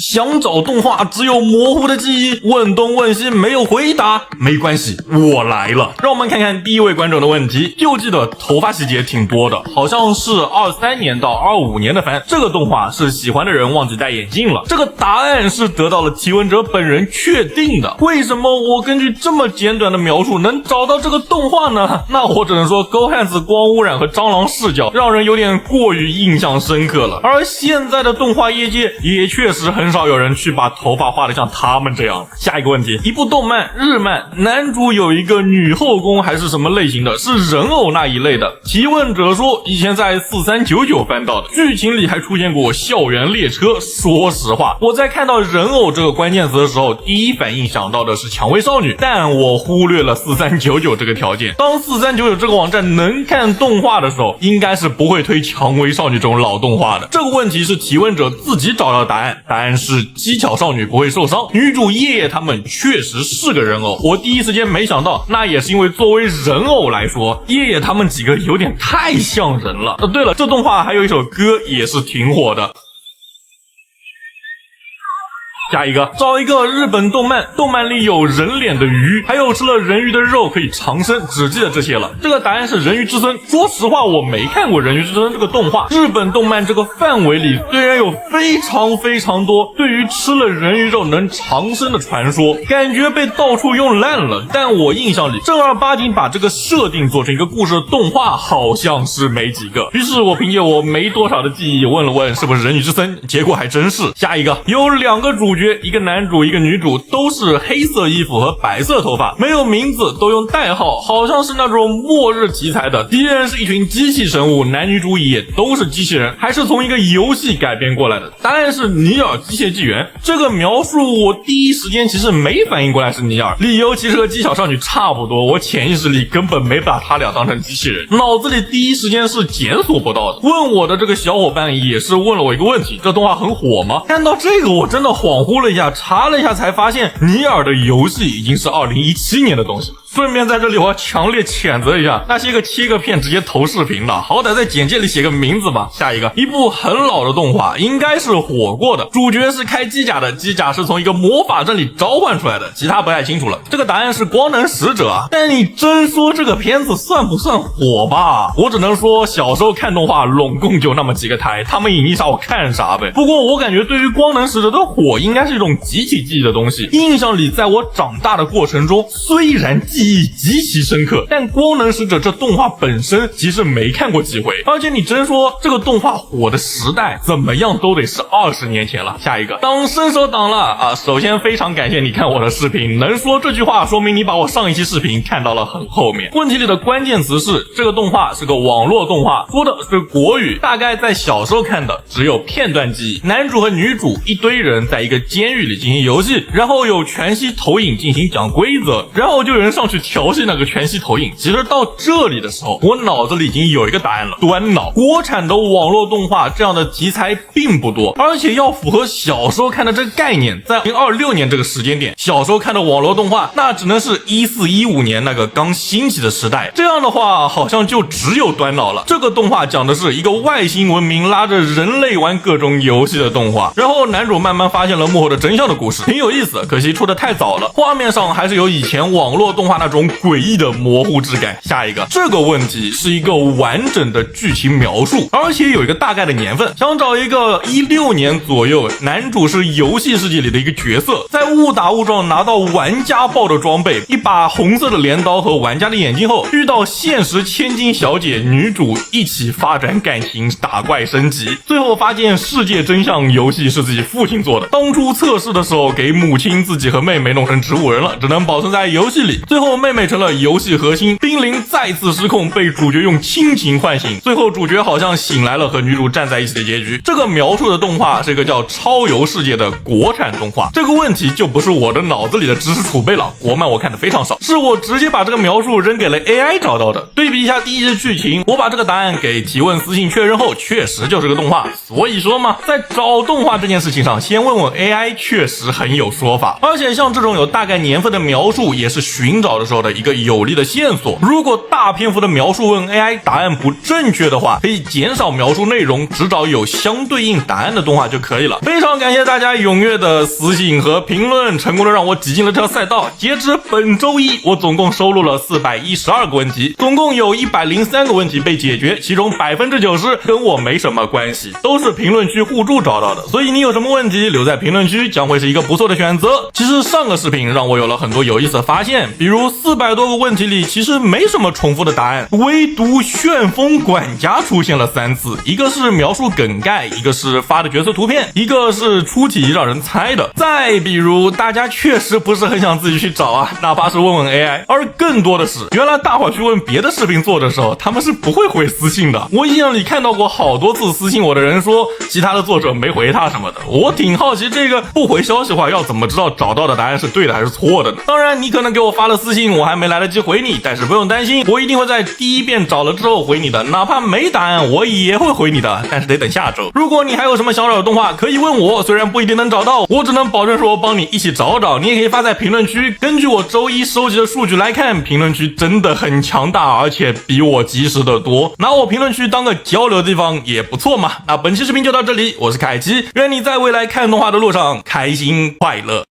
想找动画只有模糊的记忆，问东问西没有回答，没关系，我来了。让我们看看第一位观众的问题。就记得头发细节挺多的，好像是23年到25年的番。这个动画是喜欢的人忘记戴眼镜了。这个答案是得到了提问者本人确定的。为什么我根据这么简短的描述能找到这个动画呢？那我只能说勾汉子光污染和蟑螂视角让人有点过于印象深刻了。而现在的动画业界也确实很少有人去把头发画得像他们这样。下一个问题，一部动漫日漫，男主有一个女后宫还是什么类型的？是人偶那一类的。提问者说以前在4399翻到的，剧情里还出现过校园列车。说实话，我在看到人偶这个关键词的时候，第一反应想到的是蔷薇少女，但我忽略了4399这个条件。当4399这个网站能看动画的时候，应该是不会推蔷薇少女这种老动画的。这个问题是提问者自己找到的答案，答案是机巧少女不会受伤，女主叶叶他们确实是个人偶。我第一时间没想到，那也是因为作为人偶来说，叶叶他们几个有点太像人了。对了，这动画还有一首歌也是挺火的。下一个，找一个日本动漫，动漫里有人脸的鱼，还有吃了人鱼的肉可以长生，只记得这些了。这个答案是人鱼之森。说实话，我没看过人鱼之森这个动画。日本动漫这个范围里虽然有非常多对于吃了人鱼肉能长生的传说，感觉被到处用烂了，但我印象里正儿八经把这个设定做成一个故事的动画好像是没几个。于是我凭借我没多少的记忆问了问是不是人鱼之森，结果还真是。下一个，有两个主角，一个男主一个女主，都是黑色衣服和白色头发，没有名字，都用代号，好像是那种末日题材的。敌人是一群机器生物，男女主也都是机器人，还是从一个游戏改编过来的。答案是尼尔机械纪元。这个描述我第一时间其实没反应过来是尼尔，理由其实和机巧少女差不多，我潜意识里根本没把他俩当成机器人，脑子里第一时间是检索不到的。问我的这个小伙伴也是问了我一个问题，这动画很火吗？看到这个我真的恍惚了一下，查了一下才发现尼尔的游戏已经是2017年的东西了。顺便在这里我要强烈谴责一下那些个切个片直接投视频的，好歹在简介里写个名字吧。下一个，一部很老的动画，应该是火过的，主角是开机甲的，机甲是从一个魔法阵里召唤出来的，其他不太清楚了。这个答案是光能使者啊，但你真说这个片子算不算火吧？我只能说小时候看动画拢共就那么几个台，他们引一啥我看啥呗。不过我感觉对于光能使者的火应该是一种集体记忆的东西，印象里在我长大的过程中，虽然记忆极其深刻，但光能使者这动画本身其实没看过几回。而且你真说这个动画火的时代怎么样都得是20年前了。下一个，当伸手党了啊！首先非常感谢你看我的视频，能说这句话说明你把我上一期视频看到了很后面。问题里的关键词是这个动画是个网络动画，说的是国语，大概在小时候看的只有片段记忆。男主和女主一堆人在一个监狱里进行游戏，然后有全息投影进行讲规则，然后就有人上去调戏那个全息投影。其实到这里的时候，我脑子里已经有一个答案了，端脑。国产的网络动画这样的题材并不多，而且要符合小时候看的这个概念，在2026年这个时间点，小时候看的网络动画那只能是14-15年那个刚兴起的时代。这样的话好像就只有端脑了。这个动画讲的是一个外星文明拉着人类玩各种游戏的动画，然后男主慢慢发现了幕后的真相的故事，挺有意思，可惜出的太早了，画面上还是有以前网络动画那种诡异的模糊质感。下一个，这个问题是一个完整的剧情描述，而且有一个大概的年份，想找一个16年左右，男主是游戏世界里的一个角色，在误打误撞拿到玩家爆的装备，一把红色的镰刀和玩家的眼镜后，遇到现实千金小姐女主，一起发展感情，打怪升级，最后发现世界真相游戏是自己父亲做的，当初测试的时候给母亲自己和妹妹弄成植物人了，只能保存在游戏里，最后妹妹成了游戏核心，濒临再次失控，被主角用亲情唤醒，最后主角好像醒来了，和女主站在一起的结局。这个描述的动画是一个叫超游世界的国产动画。这个问题就不是我的脑子里的知识储备了，国漫我看的非常少，是我直接把这个描述扔给了 AI 找到的。对比一下第一集剧情，我把这个答案给提问私信确认后，确实就是个动画。所以说嘛，在找动画这件事情上，先问问 AI 确实很有说法。而且像这种有大概年份的描述，也是寻找考的时候的一个有力的线索。如果大篇幅的描述问 AI 答案不正确的话，可以减少描述内容，只找有相对应答案的动画就可以了。非常感谢大家踊跃的私信和评论，成功的让我挤进了这条赛道。截至本周一，我总共收录了412个问题，总共有103个问题被解决，其中90%跟我没什么关系，都是评论区互助找到的。所以你有什么问题留在评论区将会是一个不错的选择。其实上个视频让我有了很多有意思的发现，比如400多个问题里其实没什么重复的答案，唯独旋风管家出现了3次，一个是描述梗概，一个是发的角色图片，一个是出题让人猜的。再比如大家确实不是很想自己去找啊，哪怕是问问 AI。 而更多的是原来大伙去问别的视频作者的时候，他们是不会回私信的。我印象里看到过好多次私信我的人说其他的作者没回他什么的，我挺好奇这个不回消息的话要怎么知道找到的答案是对的还是错的呢？当然你可能给我发了私信我还没来得及回你，但是不用担心，我一定会在第一遍找了之后回你的，哪怕没答案我也会回你的，但是得等下周。如果你还有什么想找的动画可以问我，虽然不一定能找到，我只能保证说我帮你一起找找，你也可以发在评论区。根据我周一收集的数据来看，评论区真的很强大，而且比我及时的多，拿我评论区当个交流的地方也不错嘛。那本期视频就到这里，我是凯基，愿你在未来看动画的路上开心快乐。